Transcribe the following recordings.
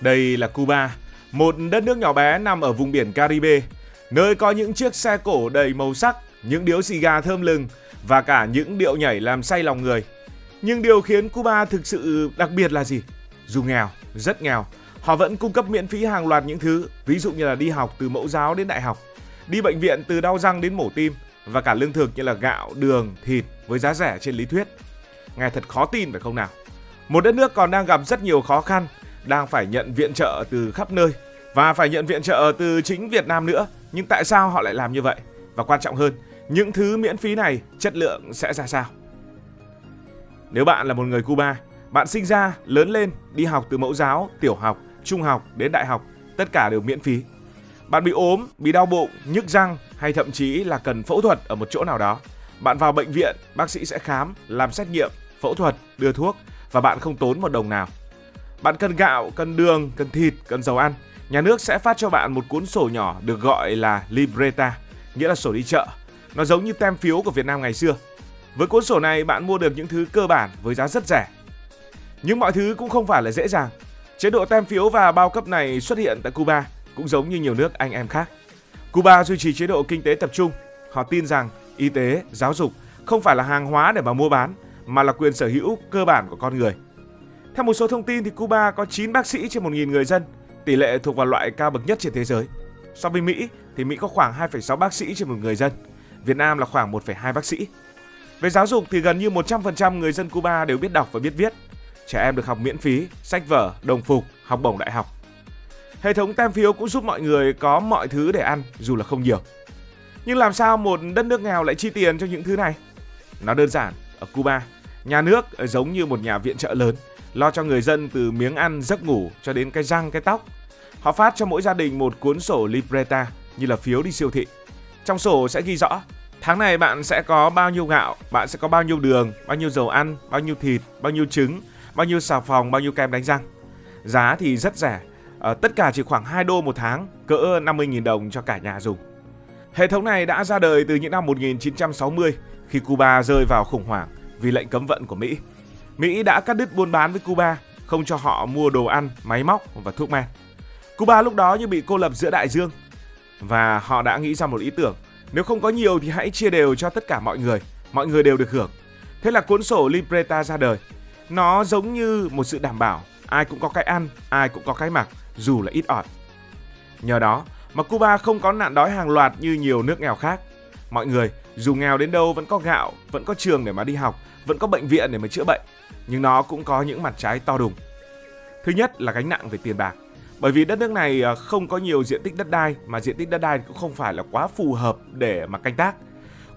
Đây là Cuba, một đất nước nhỏ bé nằm ở vùng biển Caribe, nơi có những chiếc xe cổ đầy màu sắc, những điếu xì gà thơm lừng và cả những điệu nhảy làm say lòng người. Nhưng điều khiến Cuba thực sự đặc biệt là gì? Dù nghèo, rất nghèo, họ vẫn cung cấp miễn phí hàng loạt những thứ, ví dụ như là đi học từ mẫu giáo đến đại học, đi bệnh viện từ đau răng đến mổ tim và cả lương thực như là gạo, đường, thịt với giá rẻ trên lý thuyết. Nghe thật khó tin phải không nào? Một đất nước còn đang gặp rất nhiều khó khăn, đang phải nhận viện trợ từ khắp nơi và phải nhận viện trợ từ chính Việt Nam nữa. Nhưng tại sao họ lại làm như vậy? Và quan trọng hơn, những thứ miễn phí này chất lượng sẽ ra sao? Nếu bạn là một người Cuba, bạn sinh ra, lớn lên, đi học từ mẫu giáo, tiểu học, trung học đến đại học, tất cả đều miễn phí. Bạn bị ốm, bị đau bụng, nhức răng hay thậm chí là cần phẫu thuật ở một chỗ nào đó, bạn vào bệnh viện, bác sĩ sẽ khám, làm xét nghiệm, phẫu thuật, đưa thuốc và bạn không tốn một đồng nào. Bạn cần gạo, cần đường, cần thịt, cần dầu ăn, nhà nước sẽ phát cho bạn một cuốn sổ nhỏ được gọi là libreta, nghĩa là sổ đi chợ. Nó giống như tem phiếu của Việt Nam ngày xưa. Với cuốn sổ này bạn mua được những thứ cơ bản với giá rất rẻ. Nhưng mọi thứ cũng không phải là dễ dàng. Chế độ tem phiếu và bao cấp này xuất hiện tại Cuba cũng giống như nhiều nước anh em khác. Cuba duy trì chế độ kinh tế tập trung. Họ tin rằng y tế, giáo dục không phải là hàng hóa để mà mua bán, mà là quyền sở hữu cơ bản của con người. Theo một số thông tin thì Cuba có 9 bác sĩ trên 1.000 người dân, tỷ lệ thuộc vào loại cao bậc nhất trên thế giới. So với Mỹ thì Mỹ có khoảng 2,6 bác sĩ trên một người dân, Việt Nam là khoảng 1,2 bác sĩ. Về giáo dục thì gần như 100% người dân Cuba đều biết đọc và biết viết. Trẻ em được học miễn phí, sách vở, đồng phục, học bổng đại học. Hệ thống tem phiếu cũng giúp mọi người có mọi thứ để ăn dù là không nhiều. Nhưng làm sao một đất nước nghèo lại chi tiền cho những thứ này? Nó đơn giản, ở Cuba, nhà nước giống như một nhà viện trợ lớn, lo cho người dân từ miếng ăn, giấc ngủ cho đến cái răng, cái tóc. Họ phát cho mỗi gia đình một cuốn sổ libreta như là phiếu đi siêu thị. Trong sổ sẽ ghi rõ tháng này bạn sẽ có bao nhiêu gạo, bạn sẽ có bao nhiêu đường, bao nhiêu dầu ăn, bao nhiêu thịt, bao nhiêu trứng, bao nhiêu xà phòng, bao nhiêu kem đánh răng. Giá thì rất rẻ, tất cả chỉ khoảng 2 đô một tháng, cỡ 50.000 đồng cho cả nhà dùng. Hệ thống này đã ra đời từ những năm 1960 khi Cuba rơi vào khủng hoảng vì lệnh cấm vận của Mỹ. Mỹ đã cắt đứt buôn bán với Cuba, không cho họ mua đồ ăn, máy móc và thuốc men. Cuba lúc đó như bị cô lập giữa đại dương và họ đã nghĩ ra một ý tưởng. Nếu không có nhiều thì hãy chia đều cho tất cả mọi người đều được hưởng. Thế là cuốn sổ libreta ra đời. Nó giống như một sự đảm bảo, ai cũng có cái ăn, ai cũng có cái mặc, dù là ít ỏi. Nhờ đó mà Cuba không có nạn đói hàng loạt như nhiều nước nghèo khác. Mọi người dù nghèo đến đâu vẫn có gạo, vẫn có trường để mà đi học, vẫn có bệnh viện để mà chữa bệnh. Nhưng nó cũng có những mặt trái to đùng. Thứ nhất là gánh nặng về tiền bạc. Bởi vì đất nước này không có nhiều diện tích đất đai, mà diện tích đất đai cũng không phải là quá phù hợp để mà canh tác.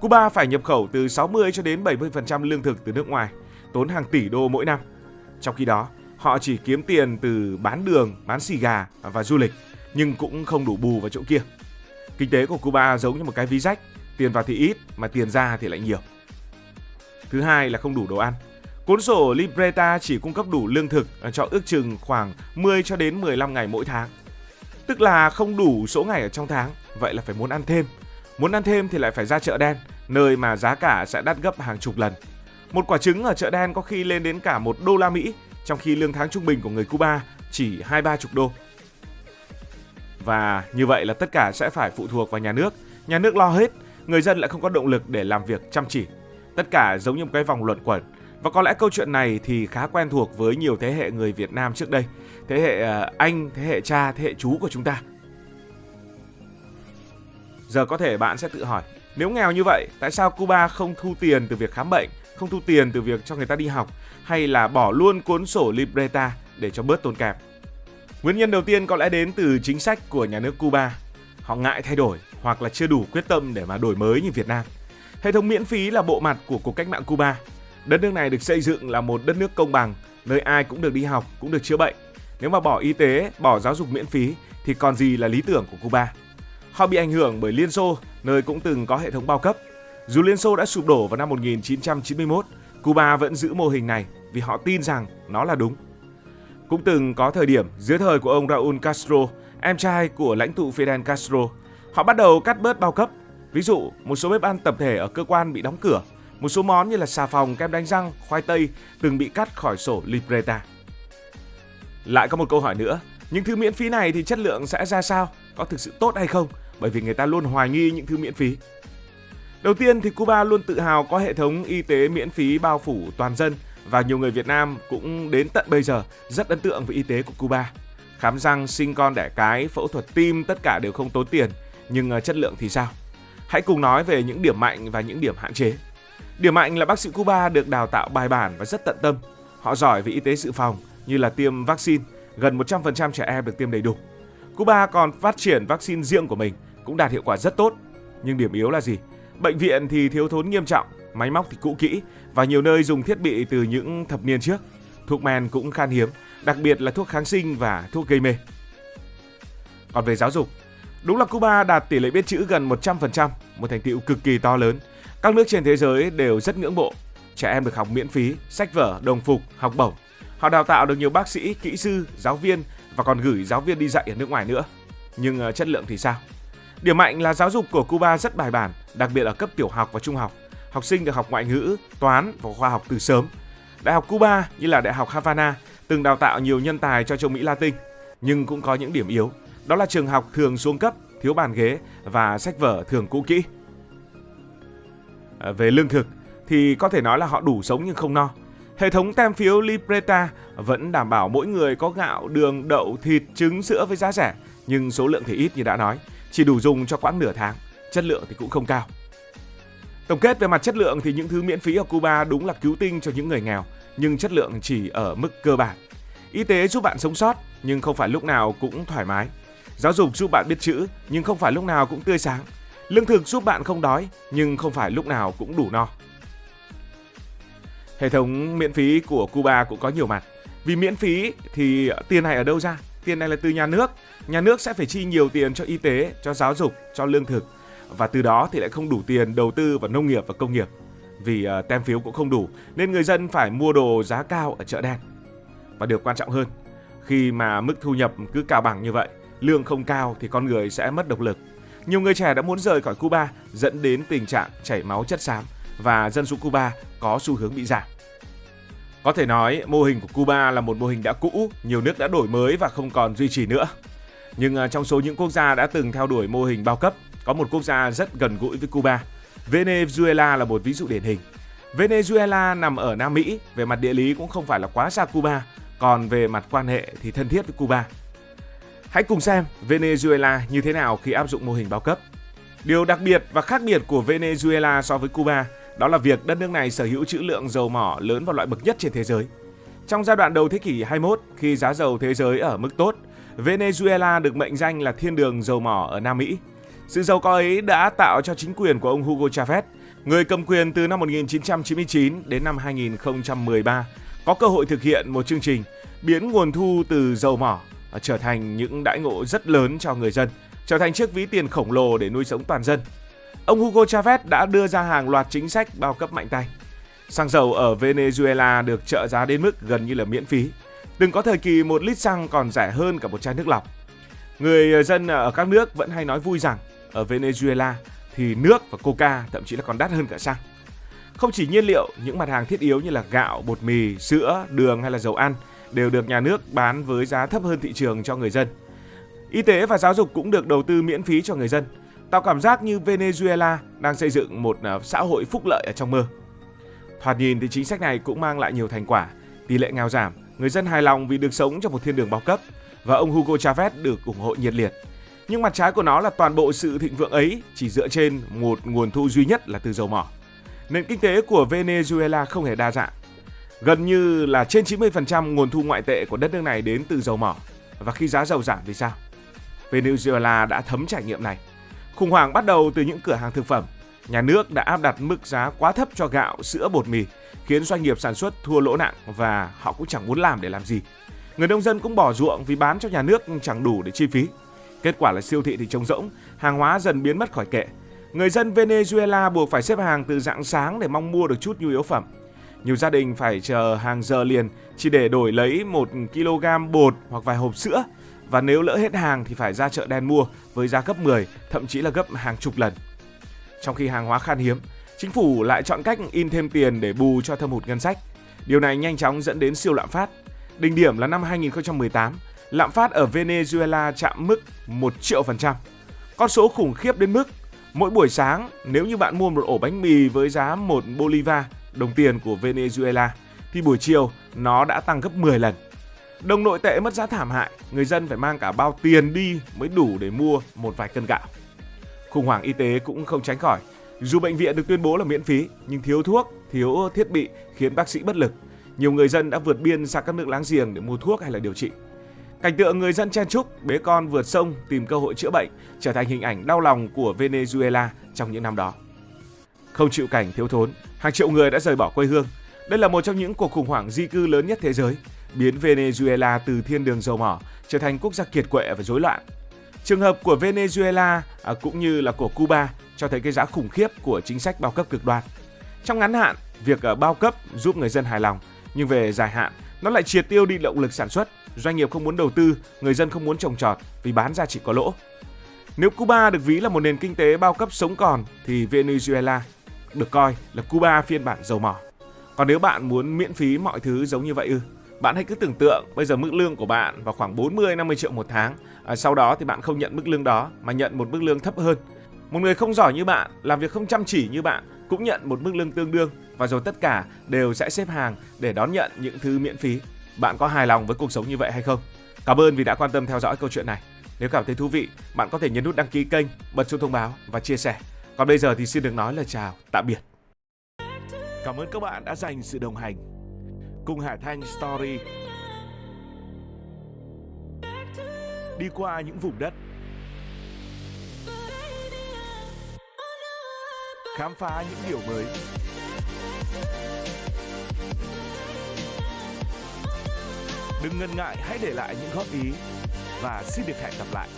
Cuba phải nhập khẩu từ 60 cho đến 70% lương thực từ nước ngoài, tốn hàng tỷ đô mỗi năm. Trong khi đó, họ chỉ kiếm tiền từ bán đường, bán xì gà và du lịch, nhưng cũng không đủ bù vào chỗ kia. Kinh tế của Cuba giống như một cái ví rách, tiền vào thì ít mà tiền ra thì lại nhiều. Thứ hai là không đủ đồ ăn. Cuốn sổ libreta chỉ cung cấp đủ lương thực cho ước chừng khoảng 10 cho đến 15 ngày mỗi tháng. Tức là không đủ số ngày ở trong tháng, vậy là phải muốn ăn thêm. Muốn ăn thêm thì lại phải ra chợ đen, nơi mà giá cả sẽ đắt gấp hàng chục lần. Một quả trứng ở chợ đen có khi lên đến cả $1, trong khi lương tháng trung bình của người Cuba chỉ 20-30 đô. Và như vậy là tất cả sẽ phải phụ thuộc vào nhà nước lo hết, người dân lại không có động lực để làm việc chăm chỉ. Tất cả giống như một cái vòng luẩn quẩn. Và có lẽ câu chuyện này thì khá quen thuộc với nhiều thế hệ người Việt Nam trước đây. Thế hệ anh, thế hệ cha, thế hệ chú của chúng ta. Giờ có thể bạn sẽ tự hỏi, nếu nghèo như vậy, tại sao Cuba không thu tiền từ việc khám bệnh, không thu tiền từ việc cho người ta đi học, hay là bỏ luôn cuốn sổ libreta để cho bớt tốn kém? Nguyên nhân đầu tiên có lẽ đến từ chính sách của nhà nước Cuba. Họ ngại thay đổi hoặc là chưa đủ quyết tâm để mà đổi mới như Việt Nam. Hệ thống miễn phí là bộ mặt của cuộc cách mạng Cuba. Đất nước này được xây dựng là một đất nước công bằng, nơi ai cũng được đi học, cũng được chữa bệnh. Nếu mà bỏ y tế, bỏ giáo dục miễn phí thì còn gì là lý tưởng của Cuba. Họ bị ảnh hưởng bởi Liên Xô, nơi cũng từng có hệ thống bao cấp. Dù Liên Xô đã sụp đổ vào năm 1991, Cuba vẫn giữ mô hình này vì họ tin rằng nó là đúng. Cũng từng có thời điểm dưới thời của ông Raúl Castro, em trai của lãnh tụ Fidel Castro, họ bắt đầu cắt bớt bao cấp. Ví dụ, một số bếp ăn tập thể ở cơ quan bị đóng cửa. Một số món như là xà phòng, kem đánh răng, khoai tây từng bị cắt khỏi sổ libreta. Lại có một câu hỏi nữa Những thứ miễn phí này thì chất lượng sẽ ra sao? Có thực sự tốt hay không? Bởi vì người ta luôn hoài nghi những thứ miễn phí. Đầu tiên thì Cuba luôn tự hào có hệ thống y tế miễn phí bao phủ toàn dân và nhiều người Việt Nam cũng đến tận bây giờ rất ấn tượng với y tế của Cuba. Khám răng, sinh con đẻ cái, phẫu thuật tim tất cả đều không tốn tiền, nhưng chất lượng thì sao? Hãy cùng nói về những điểm mạnh và những điểm hạn chế. Điểm mạnh là bác sĩ Cuba được đào tạo bài bản và rất tận tâm. Họ giỏi về y tế dự phòng như là tiêm vaccine, gần 100% trẻ em được tiêm đầy đủ. Cuba còn phát triển vaccine riêng của mình, cũng đạt hiệu quả rất tốt. Nhưng điểm yếu là gì? Bệnh viện thì thiếu thốn nghiêm trọng, máy móc thì cũ kỹ và nhiều nơi dùng thiết bị từ những thập niên trước. Thuốc men cũng khan hiếm, đặc biệt là thuốc kháng sinh và thuốc gây mê. Còn về giáo dục, đúng là Cuba đạt tỷ lệ biết chữ gần 100%, một thành tựu cực kỳ to lớn. Các nước trên thế giới đều rất ngưỡng mộ. Trẻ em được học miễn phí, sách vở, đồng phục, học bổng. Họ đào tạo được nhiều bác sĩ, kỹ sư, giáo viên và còn gửi giáo viên đi dạy ở nước ngoài nữa. Nhưng chất lượng thì sao? Điểm mạnh là giáo dục của Cuba rất bài bản, đặc biệt ở cấp tiểu học và trung học. Học sinh được học ngoại ngữ, toán và khoa học từ sớm. Đại học Cuba như là Đại học Havana từng đào tạo nhiều nhân tài cho châu Mỹ Latin. Nhưng cũng có những điểm yếu. Đó là trường học thường xuống cấp, thiếu bàn ghế và sách vở thường cũ kỹ. Về lương thực thì có thể nói là họ đủ sống nhưng không no. Hệ thống tem phiếu Libreta vẫn đảm bảo mỗi người có gạo, đường, đậu, thịt, trứng, sữa với giá rẻ, nhưng số lượng thì ít như đã nói, chỉ đủ dùng cho quãng nửa tháng, chất lượng thì cũng không cao. Tổng kết về mặt chất lượng thì những thứ miễn phí ở Cuba đúng là cứu tinh cho những người nghèo, nhưng chất lượng chỉ ở mức cơ bản. Y tế giúp bạn sống sót, nhưng không phải lúc nào cũng thoải mái. Giáo dục giúp bạn biết chữ, nhưng không phải lúc nào cũng tươi sáng. Lương thực giúp bạn không đói, nhưng không phải lúc nào cũng đủ no. Hệ thống miễn phí của Cuba cũng có nhiều mặt. Vì miễn phí thì tiền này ở đâu ra? Tiền này là từ nhà nước. Nhà nước sẽ phải chi nhiều tiền cho y tế, cho giáo dục, cho lương thực. Và từ đó thì lại không đủ tiền đầu tư vào nông nghiệp và công nghiệp. Vì tem phiếu cũng không đủ, nên người dân phải mua đồ giá cao ở chợ đen. Và điều quan trọng hơn, khi mà mức thu nhập cứ cao bằng như vậy, lương không cao thì con người sẽ mất động lực. Nhiều người trẻ đã muốn rời khỏi Cuba, dẫn đến tình trạng chảy máu chất xám và dân số Cuba có xu hướng bị giảm. Có thể nói mô hình của Cuba là một mô hình đã cũ, nhiều nước đã đổi mới và không còn duy trì nữa. Nhưng trong số những quốc gia đã từng theo đuổi mô hình bao cấp, có một quốc gia rất gần gũi với Cuba. Venezuela là một ví dụ điển hình. Venezuela nằm ở Nam Mỹ, về mặt địa lý cũng không phải là quá xa Cuba, còn về mặt quan hệ thì thân thiết với Cuba. Hãy cùng xem Venezuela như thế nào khi áp dụng mô hình bao cấp. Điều đặc biệt và khác biệt của Venezuela so với Cuba đó là việc đất nước này sở hữu trữ lượng dầu mỏ lớn và loại bậc nhất trên thế giới. Trong giai đoạn đầu thế kỷ 21, khi giá dầu thế giới ở mức tốt, Venezuela được mệnh danh là thiên đường dầu mỏ ở Nam Mỹ. Sự giàu có ấy đã tạo cho chính quyền của ông Hugo Chavez, người cầm quyền từ năm 1999 đến năm 2013, có cơ hội thực hiện một chương trình biến nguồn thu từ dầu mỏ trở thành những đãi ngộ rất lớn cho người dân, trở thành chiếc ví tiền khổng lồ để nuôi sống toàn dân. Ông Hugo Chavez đã đưa ra hàng loạt chính sách bao cấp mạnh tay. Xăng dầu ở Venezuela được trợ giá đến mức gần như là miễn phí. Từng có thời kỳ 1 lít xăng còn rẻ hơn cả một chai nước lọc. Người dân ở các nước vẫn hay nói vui rằng ở Venezuela thì nước và coca thậm chí là còn đắt hơn cả xăng. Không chỉ nhiên liệu, những mặt hàng thiết yếu như là gạo, bột mì, sữa, đường hay là dầu ăn đều được nhà nước bán với giá thấp hơn thị trường cho người dân. Y tế và giáo dục cũng được đầu tư miễn phí cho người dân, tạo cảm giác như Venezuela đang xây dựng một xã hội phúc lợi ở trong mơ. Thoạt nhìn thì chính sách này cũng mang lại nhiều thành quả, tỷ lệ nghèo giảm, người dân hài lòng vì được sống trong một thiên đường bao cấp và ông Hugo Chavez được ủng hộ nhiệt liệt. Nhưng mặt trái của nó là toàn bộ sự thịnh vượng ấy chỉ dựa trên một nguồn thu duy nhất là từ dầu mỏ. Nền kinh tế của Venezuela không hề đa dạng. Gần như là trên 90% nguồn thu ngoại tệ của đất nước này đến từ dầu mỏ. Và khi giá dầu giảm thì sao? Venezuela đã thấm trải nghiệm này. Khủng hoảng bắt đầu từ những cửa hàng thực phẩm. Nhà nước đã áp đặt mức giá quá thấp cho gạo, sữa, bột mì, khiến doanh nghiệp sản xuất thua lỗ nặng và họ cũng chẳng muốn làm để làm gì. Người nông dân cũng bỏ ruộng vì bán cho nhà nước chẳng đủ để chi phí. Kết quả là siêu thị thì trống rỗng, hàng hóa dần biến mất khỏi kệ. Người dân Venezuela buộc phải xếp hàng từ rạng sáng để mong mua được chút nhu yếu phẩm. Nhiều gia đình phải chờ hàng giờ liền chỉ để đổi lấy 1 kg bột hoặc vài hộp sữa. Và nếu lỡ hết hàng thì phải ra chợ đen mua với giá gấp 10, thậm chí là gấp hàng chục lần. Trong khi hàng hóa khan hiếm, chính phủ lại chọn cách in thêm tiền để bù cho thâm hụt ngân sách. Điều này nhanh chóng dẫn đến siêu lạm phát. Đỉnh điểm là năm 2018, Lạm phát ở Venezuela chạm mức 1 triệu %. Con số khủng khiếp đến mức mỗi buổi sáng nếu như bạn mua một ổ bánh mì với giá 1 bolivar, đồng tiền của Venezuela, thì buổi chiều nó đã tăng gấp 10 lần. Đồng nội tệ mất giá thảm hại, người dân phải mang cả bao tiền đi mới đủ để mua một vài cân gạo. Khủng hoảng y tế cũng không tránh khỏi. Dù bệnh viện được tuyên bố là miễn phí, nhưng thiếu thuốc, thiếu thiết bị khiến bác sĩ bất lực. Nhiều người dân đã vượt biên sang các nước láng giềng để mua thuốc hay là điều trị. Cảnh tượng người dân chen chúc, bế con vượt sông tìm cơ hội chữa bệnh trở thành hình ảnh đau lòng của Venezuela trong những năm đó. Không chịu cảnh thiếu thốn, hàng triệu người đã rời bỏ quê hương. Đây là một trong những cuộc khủng hoảng di cư lớn nhất thế giới, biến Venezuela từ thiên đường dầu mỏ trở thành quốc gia kiệt quệ và rối loạn. Trường hợp của Venezuela cũng như là của Cuba cho thấy cái giá khủng khiếp của chính sách bao cấp cực đoan. Trong ngắn hạn, việc bao cấp giúp người dân hài lòng, nhưng về dài hạn, nó lại triệt tiêu đi động lực sản xuất, doanh nghiệp không muốn đầu tư, người dân không muốn trồng trọt vì bán ra chỉ có lỗ. Nếu Cuba được ví là một nền kinh tế bao cấp sống còn thì Venezuela được coi là Cuba phiên bản dầu mỏ. Còn nếu bạn muốn miễn phí mọi thứ giống như vậy bạn hãy cứ tưởng tượng bây giờ mức lương của bạn vào khoảng 40-50 triệu một tháng. Sau đó thì bạn không nhận mức lương đó mà nhận một mức lương thấp hơn. Một người không giỏi như bạn, làm việc không chăm chỉ như bạn cũng nhận một mức lương tương đương, và rồi tất cả đều sẽ xếp hàng để đón nhận những thứ miễn phí. Bạn có hài lòng với cuộc sống như vậy hay không? Cảm ơn vì đã quan tâm theo dõi câu chuyện này. Nếu cảm thấy thú vị, bạn có thể nhấn nút đăng ký kênh, bật chuông thông báo và chia sẻ. Còn bây giờ thì xin được nói lời chào, tạm biệt. Cảm ơn các bạn đã dành sự đồng hành cùng Hải Thanh Story đi qua những vùng đất, khám phá những điều mới. Đừng ngần ngại, hãy để lại những góp ý và xin được hẹn gặp lại.